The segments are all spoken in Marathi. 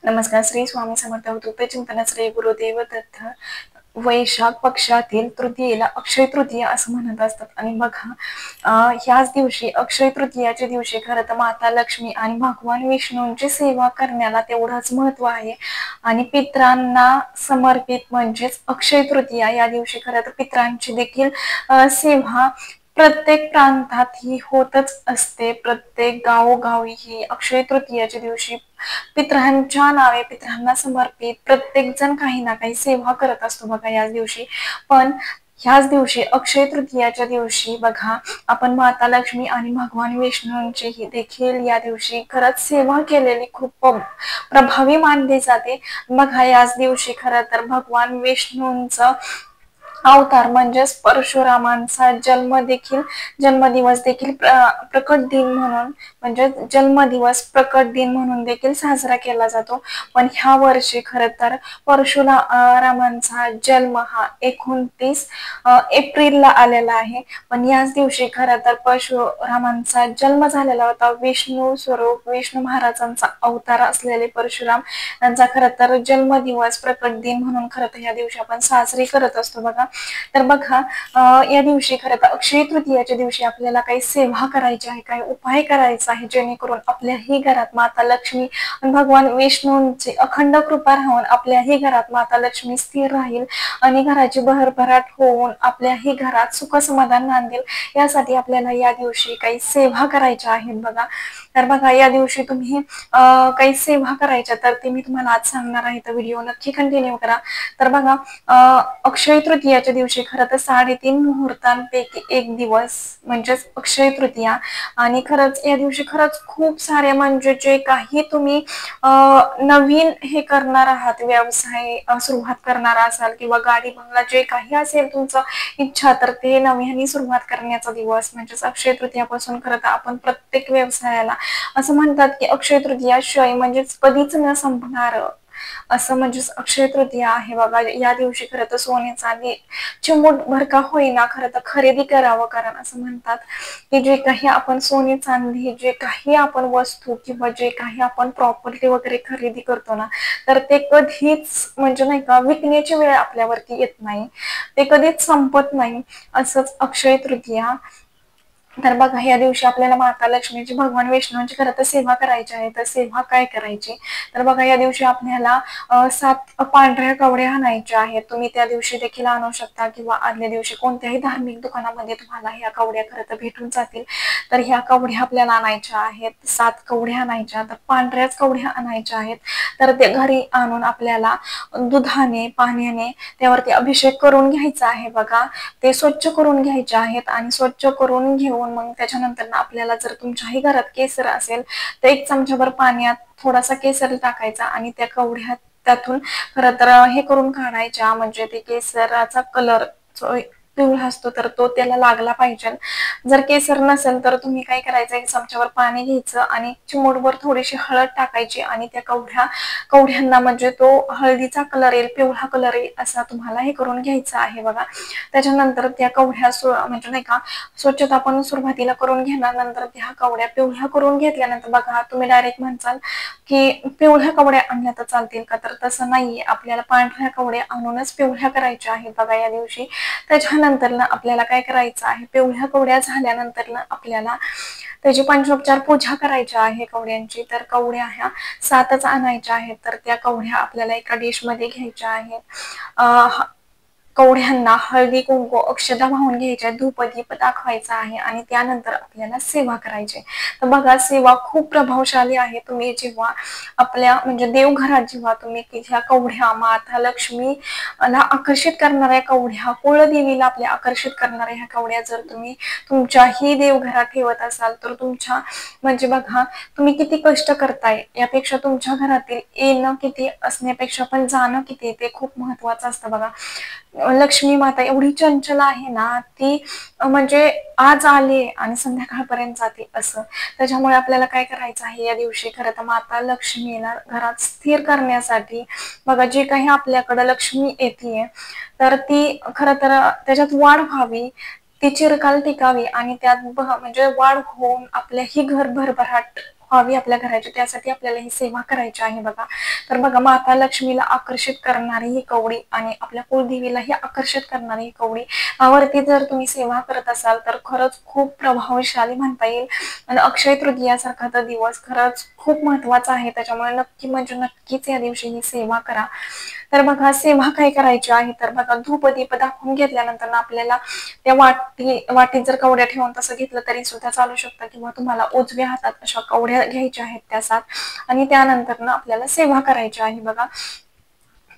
नमस्कार. श्री स्वामी समर्थ तुपे चिंतन श्री गुरुदेव दत्त. वैशाख पक्षातील तृतीयेला अक्षय तृतीया असं म्हणत असतात. आणि बघा, ह्याच दिवशी अक्षय तृतीयाच्या दिवशी खरं तर माता लक्ष्मी आणि भगवान विष्णूंची सेवा करण्याला तेवढंच महत्व आहे. आणि पित्रांना समर्पित म्हणजेच अक्षय तृतीया या दिवशी खरं तर पित्रांची देखील सेवा प्रत्येक प्रांतात ही होतच असते. प्रत्येक गावोगावी ही अक्षय तृतीयाच्या दिवशी पितरांच्या नावे पितरांना समर्पित प्रत्येक जण काही ना काही सेवा करत असतो बघा याच दिवशी. पण ह्याच दिवशी अक्षय तृतीयाच्या दिवशी बघा, आपण माता लक्ष्मी आणि भगवान विष्णूंची ही देखील या दिवशी खरंच सेवा केलेली खूप प्रभावी मानली जाते. बघा, याच दिवशी खरं तर भगवान विष्णूंचं अवतार म्हणजेच परशुरामांचा जन्मदिवस देखील प्रकट दिन म्हणून म्हणजे जन्मदिवस प्रकट दिन म्हणून देखील साजरा केला जातो. पण ह्या वर्षी खर तर परशुरामांचा जन्म हा 29 एप्रिलला आलेला आहे. पण याच दिवशी खर तर परशुरामांचा जन्म झालेला होता. विष्णू स्वरूप विष्णू महाराजांचा अवतार असलेले परशुराम यांचा खर तर जन्मदिवस प्रकट दिन म्हणून खरं तर या दिवशी आपण साजरी करत असतो बघा. तर बघा, या दिवशी खरं तर अक्षय तृतीयाच्या दिवशी आपल्याला काही सेवा करायची आहे, काही उपाय करायचा आहे, जेणेकरून आपल्याही घरात माता लक्ष्मी आणि भगवान विष्णूंची अखंड कृपा राहून आपल्याही घरात माता लक्ष्मी स्थिर राहील आणि घराची भरभराट होऊन आपल्याही घरात सुख समाधान नांदेल. यासाठी आपल्याला या दिवशी काही सेवा करायच्या आहेत बघा. तर बघा, या दिवशी तुम्ही काही सेवा करायच्या तर ते मी तुम्हाला आज सांगणार आहे. तर व्हिडिओ नक्की कंटिन्यू करा. तर बघा, अक्षय तृतीयाच्या दिवशी खरं तर 3.5 मुहूर्तांपैकी एक दिवस म्हणजेच अक्षय तृतीया. आणि खरंच या दिवशी खरंच खूप सारे म्हणजे जे काही तुम्ही नवीन हे करणार आहात, व्यवसाय सुरुवात करणार असाल किंवा गाडी बंगला जे काही असेल तुमचं इच्छा, तर ते नव्याने सुरुवात करण्याचा दिवस म्हणजेच अक्षय तृतीयापासून खरं तर आपण प्रत्येक व्यवसायाला असं म्हणतात की अक्षय तृतीयाशिवाय म्हणजेच कधीच न संपणार असं म्हणजेच अक्षय तृतीया आहे बघा. या दिवशी खरं तर सोने चांदी चिमूटभर का होईना खरं तर खरेदी करावं. कारण असं म्हणतात की जे काही आपण सोने चांदी, जे काही आपण वस्तू किंवा जे काही आपण प्रॉपर्टी वगैरे खरेदी करतो ना, तर ते कधीच म्हणजे नाही का विकण्याची वेळ आपल्यावरती येत नाही, ते कधीच संपत नाही. असंच अक्षय तृतीया. तर बघा, या दिवशी आपल्याला माता लक्ष्मीची भगवान विष्णूंची खरं तर सेवा करायची आहे. तर सेवा काय करायची, तर बघा या दिवशी आपल्याला 7 पांढऱ्या कवड्या आणायच्या आहेत. तुम्ही त्या दिवशी देखील आणू शकता किंवा आदल्या दिवशी कोणत्याही धार्मिक दुकानामध्ये तुम्हाला ह्या कवड्या खरं तर भेटून जातील. तर ह्या कवड्या आपल्याला आणायच्या आहेत. 7 कवड्या आणायच्या, तर पांढऱ्याच कवड्या आणायच्या आहेत. तर ते घरी आणून आपल्याला दुधाने पाण्याने त्यावरती अभिषेक करून घ्यायचा आहे बघा. ते स्वच्छ करून घ्यायचे आहेत आणि स्वच्छ करून घेऊन मग त्याच्यानंतर आपल्याला जर तुमच्याही घरात केसर असेल तर 1 चमचाभर पाण्यात थोडासा केसर टाकायचा आणि त्या कवड्यात त्यातून खरं तर हे करून काढायच्या. म्हणजे ते केसराचा कलर पिवळा असतो तर तो त्याला लागला पाहिजे. जर केसर नसेल तर तुम्ही काय करायचं, 1 चमचाभर पाणी घ्यायचं आणि चिमूटभर थोडीशी हळद टाकायची आणि त्या कवड्यांना म्हणजे तो हळदीचा कलर येईल, पिवळा कलर येईल असा तुम्हाला हे करून घ्यायचं आहे बघा. त्याच्यानंतर त्या कवड्या म्हणजे नाही का स्वच्छता आपण सुरुवातीला करून घेणार. नंतर त्या कवड्या पिवळ्या करून घेतल्यानंतर बघा, तुम्ही डायरेक्ट म्हणसाल की पिवळ्या कवड्या आणल्या तर चालतील का, तर तसं नाहीये. आपल्याला पांढऱ्या कवड्या आणूनच पिवळ्या करायच्या आहेत बघा या दिवशी. त्याच्यानंतर आपल्याला काय करायचं आहे, पिवळ्या कवड्या झाल्यानंतर आपल्याला त्याची पंचोपचार पूजा करायची आहे कवड्यांची. तर कवड्या ह्या 7च आणायच्या आहेत. तर त्या कवड्या आपल्याला एका डिश मध्ये घ्यायच्या आहेत. कवड्यांना हळदी कुंकू अक्षता वाहून घ्यायच्या, धूपदीप दाखवायचा आहे आणि त्यानंतर आपल्याला सेवा करायची. तर बघा, सेवा खूप प्रभावशाली आहे. तुम्ही जेव्हा आपल्या म्हणजे देवघरात जेव्हा तुम्ही ह्या कवड्या माता लक्ष्मीला आकर्षित करणाऱ्या कवड्या, कुलदेवीला आपल्या आकर्षित करणाऱ्या ह्या कवड्या जर तुम्ही तुमच्याही देवघरात ठेवत असाल तर तुमच्या म्हणजे बघा, तुम्ही किती कष्ट करताय यापेक्षा तुमच्या घरातील येणं किती असण्यापेक्षा पण जाणं किती ते खूप महत्वाचं असतं बघा. लक्ष्मी माता एवढी चंचल आहे ना, ती म्हणजे आज आले आणि संध्याकाळपर्यंत जाते असं. त्याच्यामुळे आपल्याला काय करायचं आहे या दिवशी, खरं तर माता लक्ष्मीला घरात स्थिर करण्यासाठी बघा, जे काही आपल्याकडे लक्ष्मी येते तर ती खरं तर त्याच्यात वाढ व्हावी, ती चिरकाल टिकावी आणि त्यात म्हणजे वाढ होऊन आपल्याही घर भरभराट व्हावी आपल्या घराची, त्यासाठी आपल्याला ही सेवा करायची आहे बघा. तर बघा, माता लक्ष्मीला आकर्षित करणारी ही कवडी आणि आपल्या कुलदेवीलाही आकर्षित करणारी ही कवडी वरती जर तुम्ही सेवा करत असाल तर खरंच खूप प्रभावशाली म्हणता येईल. आणि अक्षय तृतीयासारखा तर दिवस खरंच खूप महत्वाचा आहे, त्याच्यामुळे नक्की म्हणजे नक्कीच या दिवशी ही सेवा करा. तर बघा, सेवा काय करायची आहे तर बघा, धूपदीप दाखवून घेतल्यानंतर ना आपल्याला त्या वाटीत जर कवड्या ठेवून तसं घेतलं तरी सुद्धा चालू शकतं, किंवा तुम्हाला उजव्या हातात अशा कवड्या घ्यायच्या आहेत त्या 7 आणि त्यानंतर ना आपल्याला सेवा करायची आहे बघा.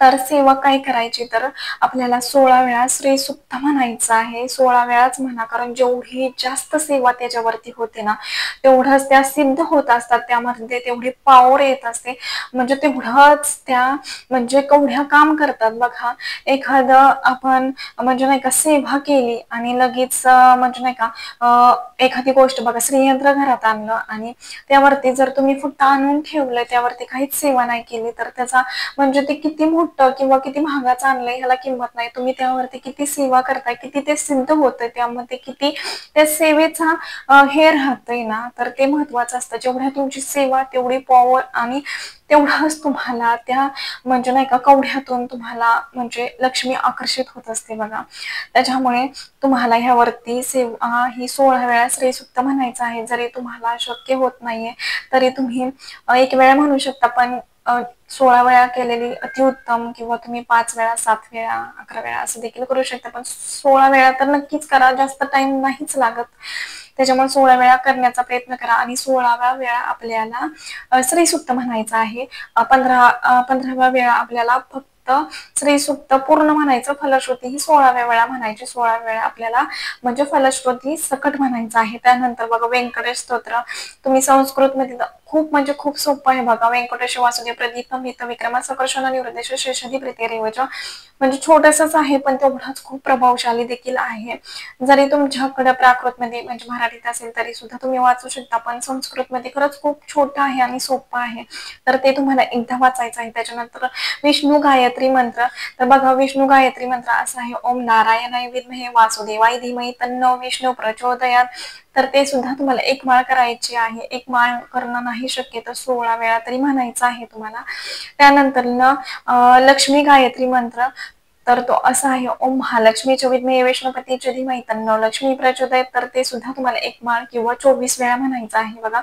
तर सेवा काय करायची तर आपल्याला 16 वेळा श्री सुक्त म्हणायचं आहे. 16 वेळाच म्हणा, कारण जेवढी जास्त सेवा त्याच्यावरती होते ना तेवढंच त्या सिद्ध होत असतात, त्यामध्ये तेवढी पॉवर येत असते, म्हणजे तेवढंच त्या म्हणजे केवढ्या काम करतात बघा. एखादं आपण म्हणजे नाही का सेवा केली आणि लगेच म्हणजे नाही का एखादी गोष्ट बघा, श्रीयंत्र घरात आणलं आणि त्यावरती जर तुम्ही फक्त आणून ठेवलंय, त्यावरती काहीच सेवा नाही केली तर त्याचा म्हणजे ते किती मोठं किंवा किती महागाचं आणलंय ह्याला किंमत नाही. तुम्ही त्यावरती किती सेवा करताय, किती ते सिद्ध होतंय, त्यामध्ये किती त्या सेवेचा हे राहतंय ना, तर ते महत्वाचं असतं. जेवढ्या तुमची सेवा तेवढी पॉवर आणि तेवढाच तुम्हाला त्या म्हणजे नाही का कवड्यातून तुम्हाला म्हणजे लक्ष्मी आकर्षित होत असते बघा. त्याच्यामुळे तुम्हाला ह्यावरती सेवा ही 16 वेळा श्रीसुक्त म्हणायचं आहे. जरी तुम्हाला शक्य होत नाहीये तरी तुम्ही एक वेळा म्हणू शकता, पण 16 वेळा केलेली अतिउत्तम, किंवा तुम्ही 5 वेळा, 7 वेळा, 11 वेळा असं देखील करू शकता, पण 16 वेळा तर नक्कीच करा, जास्त टाइम नाहीच लागत. त्याच्यामुळे 16 वेळा करण्याचा प्रयत्न करा आणि 16व्या वेळा आपल्याला श्रीसुक्त म्हणायचं आहे. 15व्या वेळा आपल्याला फक्त श्रीसुक्त पूर्ण म्हणायचं, फलश्रुती ही 16व्या वेळा म्हणायची. 16 वेळा आपल्याला म्हणजे फलश्रुती सकट म्हणायचं आहे. त्यानंतर बघा, व्यंकटेश स्तोत्र तुम्ही संस्कृत मध्ये खूप म्हणजे खूप सोपं आहे बघा. व्यंकटेश वासुदेव प्रदीपम हित विक्रमा सकर्षण निवृत्तेश शेषाधी प्रीती रेवच, म्हणजे छोटसच आहे पण तेवढाच खूप प्रभावशाली देखील आहे. जरी तुमच्याकडे प्राकृत मध्ये म्हणजे मराठीत असेल तरी सुद्धा तुम्ही वाचू शकता, पण संस्कृत मध्ये खरंच खूप छोटं आहे आणि सोपं आहे, तर ते तुम्हाला एकदा वाचायचं आहे. त्याच्यानंतर विष्णू गायत्री मंत्र, तर बघा, विष्णू गायत्री मंत्र असा आहे: ओम नारायणाय विद्महे वासुदेवाय धीमहि तन्नो विष्णू प्रचोदयात. तर ते सुद्धा तुम्हाला एक माळ करायची आहे. एक माळ करणं नाही शक्य तर 16 वेळा तरी म्हणायचं आहे तुम्हाला. त्यानंतर ना लक्ष्मी गायत्री मंत्र, तर तो असा आहे: ओम महालक्ष्मीच्या विद्महे विष्णुपतीच्या धीमहि तन्नो लक्ष्मी प्रचोदयात. तर ते सुद्धा तुम्हाला एक माळ किंवा 24 वेळा म्हणायचं आहे बघा.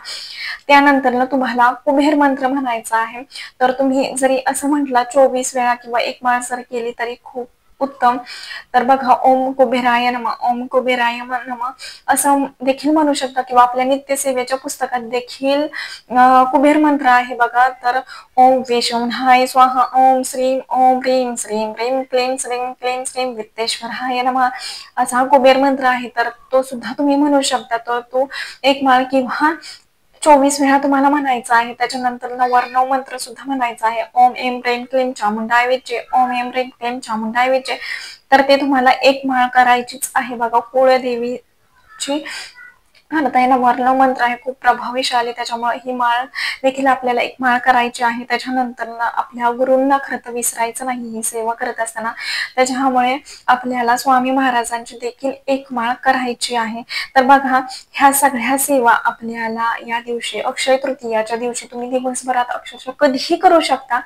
त्यानंतर ना तुम्हाला कुबेर मंत्र म्हणायचा आहे. तर तुम्ही जरी असं म्हटलं 24 वेळा किंवा एक माळ जर केली तरी खूप उत्तम. तर बघा, ओम कुबेराय नमः, ओम कुबेराय नमः असं देखील म्हणू शकता, किंवा आपल्या नित्यसेवेच्या पुस्तकात देखील कुबेर मंत्र आहे बघा. तर ओम विष्णुहाय स्वाहा, ओम श्रीम ओम ह्रीम श्रीम ह्रीम क्लीम श्रीम क्लीम श्रीम वित्तेश्वराय नमः असा हा कुबेर मंत्र आहे. तर तो सुद्धा तुम्ही म्हणू शकता. तर तो एक माळ किंवा 24 वेळा तुम्हाला म्हणायचा आहे. त्याच्यानंतर वर्णव मंत्र सुद्धा म्हणायचा आहे: ओम एम प्रेम क्लीम चामुंडाय विचे, ओम एम प्रेम क्लीम चामुंडाय विचे. तर ते तुम्हाला एक माळ करायचीच आहे बघा. कुळदेवीची घालता येणं वर्णव मंत्र आहे, खूप प्रभावीशाली, त्याच्यामुळे ही माळ देखील आपल्याला एक माळ करायची आहे. त्याच्यानंतर ना आपल्या गुरूंना खरं तर विसरायचं नाही ही सेवा करत असताना, त्याच्यामुळे आपल्याला स्वामी महाराजांची देखील एक माळ करायची आहे. तर बघा, ह्या सगळ्या सेवा आपल्याला या दिवशी अक्षय तृतीयाच्या दिवशी तुम्ही दिवसभरात अक्षरशः कधीही करू शकता,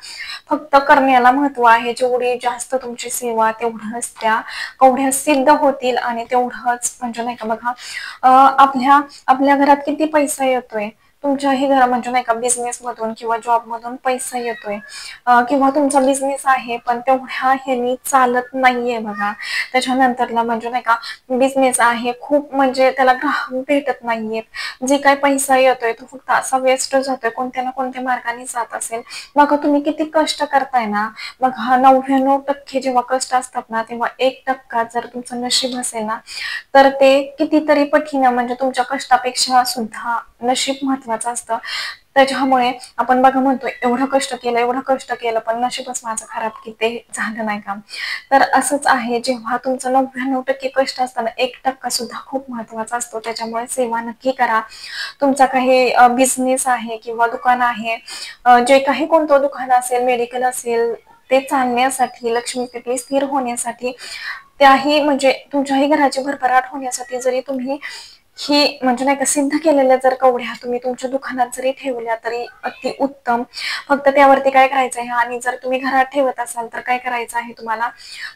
फक्त करण्याला महत्व आहे. जेवढी जास्त तुमची सेवा तेवढंच त्या कवड्या सिद्ध होतील आणि तेवढंच म्हणजे नाही का बघा, आपल्या आपल्या घरात किती पैसा येतोय, तुमच्याही घरा म्हणजे नाही का बिझनेस मधून किंवा जॉब मधून पैसा येतोय, किंवा तुमचा बिझनेस आहे पण तेवढ्या ह्यानी चालत नाहीये बघा. त्याच्यानंतरला म्हणजे नाही का बिझनेस आहे खूप, म्हणजे त्याला ग्राहक भेटत नाहीयेत, जे काही पैसा येतोय तो फक्त असा वेस्ट जातोय, कोणत्या ना कोणत्या मार्गाने जात असेल. मग तुम्ही किती कष्ट करताय ना, मग हा 99% जेव्हा कष्ट असतात ना, तेव्हा 1% जर तुमचं नशीब असेल ना, तर ते कितीतरी पटीनं म्हणजे तुमच्या कष्टापेक्षा सुद्धा नशीब महत्वाचं असतं. त्याच्यामुळे आपण बघा म्हणतोय एवढं कष्ट केलं पण नशीबच माझं खराब की ते झालं नाही काम. तर असंच आहे, जेव्हा तुमचं 99% कष्ट असताना 1% सुद्धा खूप महत्वाचा असतो. त्याच्यामुळे सेवा नक्की करा. तुमचा काही बिझनेस आहे किंवा दुकान आहे, जे काही कोणतं दुकान असेल, मेडिकल असेल, ते चालण्यासाठी, लक्ष्मी तिथली स्थिर होण्यासाठी, त्याही म्हणजे तुमच्याही घराची भरभराट होण्यासाठी जरी तुम्ही ही म्हणजे नाही का सिद्ध केलेल्या जर कवड्या तुम्ही तुमच्या दुकानात जरी ठेवल्या तरी अति उत्तम. फक्त त्यावरती काय करायचं आहे आणि जर तुम्ही घरात ठेवत असाल तर काय करायचं आहे तुम्हाला,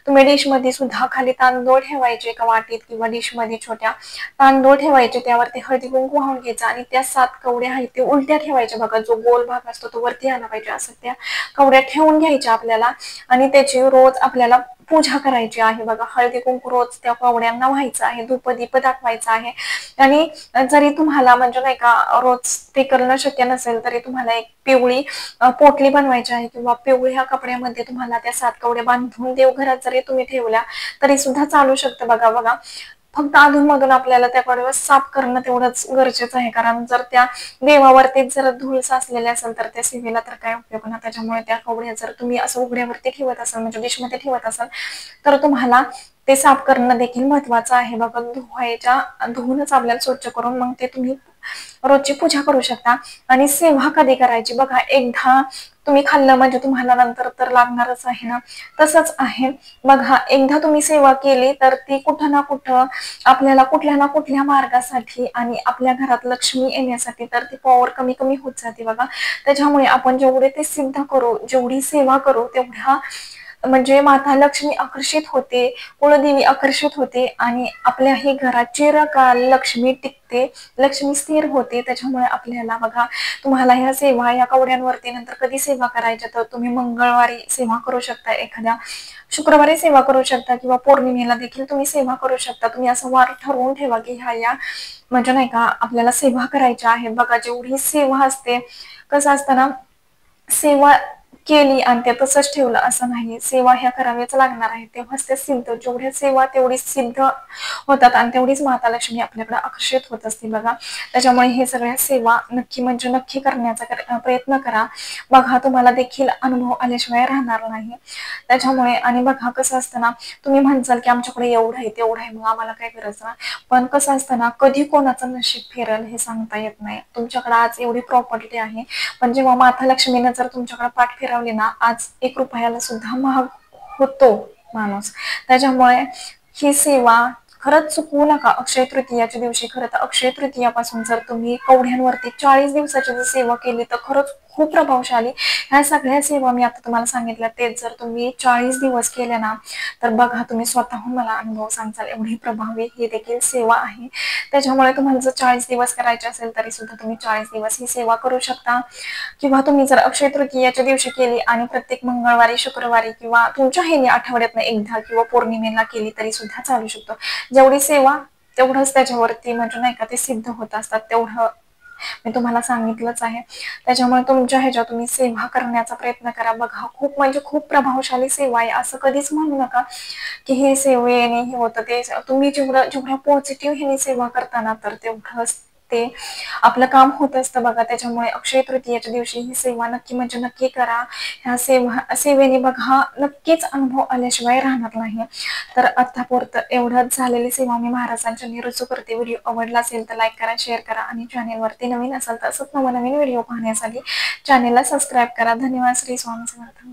तुम्ही डिशमध्ये सुद्धा खाली तांदूळ ठेवायचे एका वाटीत किंवा डिशमध्ये छोट्या तांदूळ ठेवायचे, त्यावरती हळदी कुंकू वाहून घ्यायचा आणि त्या 7 कवड्या आहेत ते उलट्या ठेवायच्या बघा, जो गोल भाग असतो तो वरती आला पाहिजे असं त्या कवड्या ठेवून घ्यायच्या आपल्याला आणि त्याची रोज आपल्याला पूजा करायची आहे बघा. हळदी कुंकू रोज त्या कवड्यांना व्हायचं आहे, धूपदीप दाखवायचा आहे. आणि जरी तुम्हाला म्हणजे नाही का रोज ते करणं शक्य नसेल तरी तुम्हाला एक पिवळी पोटली बनवायची आहे किंवा पिवळ्या कपड्यामध्ये तुम्हाला त्या 7 कवड्या बांधून देवघरात जरी तुम्ही ठेवल्या तरी सुद्धा चालू शकतं बघा. बघा फक्त अधूनमधून आपल्याला त्या कवड्या साफ करणं तेवढंच गरजेचं आहे, कारण जर त्या देवावरतीच जर धूळ साचलेली असेल तर त्या सेवेला तर काय उपयोग ना. त्याच्यामुळे त्या कवड्या जर तुम्ही असं उघड्यावरती ठेवत असाल म्हणजे डिशमध्ये ठेवत असाल तर तुम्हाला ते साफ करणं देखील महत्वाचं आहे बघा. धुवूनच आपल्याला स्वच्छ करून मग ते तुम्ही रोजची पूजा करू शकता. आणि सेवा कधी करायची बघा, एकदा तुम्ही खाल्लं म्हणजे तुम्हाला नंतर तर लागणारच आहे ना, तसंच आहे बघा. एकदा तुम्ही सेवा केली तर ती कुठं ना कुठं आपल्याला कुठल्या ना कुठल्या मार्गासाठी आणि आपल्या घरात लक्ष्मी येण्यासाठी तर ती पॉवर कमी कमी होत जाते बघा. त्याच्यामुळे आपण जेवढे ते सिद्ध करू, जेवढी सेवा करू तेवढ्या म्हणजे माता लक्ष्मी आकर्षित होते, कुळदेवी आकर्षित होते आणि आपल्याही घरात चिरकाल लक्ष्मी टिकते, लक्ष्मी स्थिर होते. त्याच्यामुळे आपल्याला बघा, तुम्हाला ह्या सेवा या कवड्यांवरती नंतर कधी सेवा करायच्या तर तुम्ही मंगळवारी सेवा करू शकता, एखाद्या शुक्रवारी सेवा करू शकता किंवा पौर्णिमेला देखील तुम्ही सेवा करू शकता. तुम्ही असं वार ठरवून ठेवा की ह्या या म्हणजे नाही का आपल्याला सेवा करायच्या आहे बघा. जेवढी सेवा असते कसं असतं ना, सेवा केली आणि ते तसंच ठेवलं असं नाही, सेवा ह्या कराव्याच लागणार आहे तेव्हाच ते सिद्ध, जेवढ्या सेवा तेवढी सिद्ध होतात आणि तेवढीच माता लक्ष्मी आपल्याकडे आकर्षित होत असते बघा. त्याच्यामुळे हे सगळ्या सेवा नक्की म्हणजे नक्की करण्याचा प्रयत्न करा बघा, तुम्हाला देखील अनुभव आल्याशिवाय राहणार नाही. त्याच्यामुळे आणि बघा कसं असतं ना, तुम्ही म्हणसाल की आमच्याकडे एवढं आहे तेवढं आहे मग आम्हाला काय करायचं ना, पण कसं असतं ना, कधी कोणाचं नशीब फेरेल हे सांगता येत नाही. तुमच्याकडे आज एवढी प्रॉपर्टी आहे पण जेव्हा माता लक्ष्मीने जर तुमच्याकडे पाठ फिरवली ना, आज 1 रुपयाला सुद्धा महाग होतो माणूस. त्याच्यामुळे ही सेवा खरंच चुकवू नका. अक्षय तृतीयाच्या दिवशी खरं तर अक्षय तृतीयापासून जर तुम्ही कवड्यांवरती 40 दिवसाची जर सेवा केली तर खरंच खूप प्रभावशाली. ह्या सगळ्या सेवा मी आता तुम्हाला सांगितल्या तेच जर तुम्ही 40 दिवस केल्या ना तर बघा तुम्ही स्वतःहून मला अनुभव सांगताल एवढी प्रभावी ही देखील सेवा आहे. त्याच्यामुळे तुम्हाला जर 40 दिवस करायचे असेल तरी सुद्धा तुम्ही 40 दिवस ही सेवा करू शकता. किंवा तुम्ही जर अक्षय तृतीयाच्या दिवशी केली आणि प्रत्येक मंगळवारी, शुक्रवारी किंवा तुमच्या ह्याने आठवड्यातनं एकदा किंवा पौर्णिमेला केली तरी सुद्धा चालू शकतो. जेवढी सेवा तेवढंच त्याच्यावरती म्हणजे नाही का ते सिद्ध होत असतात, तेवढं मी तुम्हाला सांगितलंच आहे. त्याच्यामुळे तुमच्या ह्याच्या तुम्ही सेवा करण्याचा प्रयत्न करा बघा. खूप म्हणजे खूप प्रभावशाली सेवा आहे, असं कधीच म्हणू नका की हे सेवेने हे होतं. ते तुम्ही जेवढ्या पॉझिटिव्ह ह्याने सेवा करताना तर तेवढंच ते आपलं काम होत असतं बघा. त्याच्यामुळे अक्षय तृतीयेच्या दिवशी ही सेवा नक्की म्हणजे नक्की करा. ह्या सेवेने बघा नक्कीच अनुभव आल्याशिवाय राहणार नाही. तर आतापुरतं एवढंच झालेली सेवा मी महाराजांच्या रुजू करते. व्हिडिओ आवडला असेल तर लाईक करा, शेअर करा आणि चॅनेलवरती नवीन असाल तर असंच नवनवीन व्हिडिओ पाहण्यासाठी चॅनेलला सबस्क्राईब करा. धन्यवाद. श्री स्वामी समर्थ.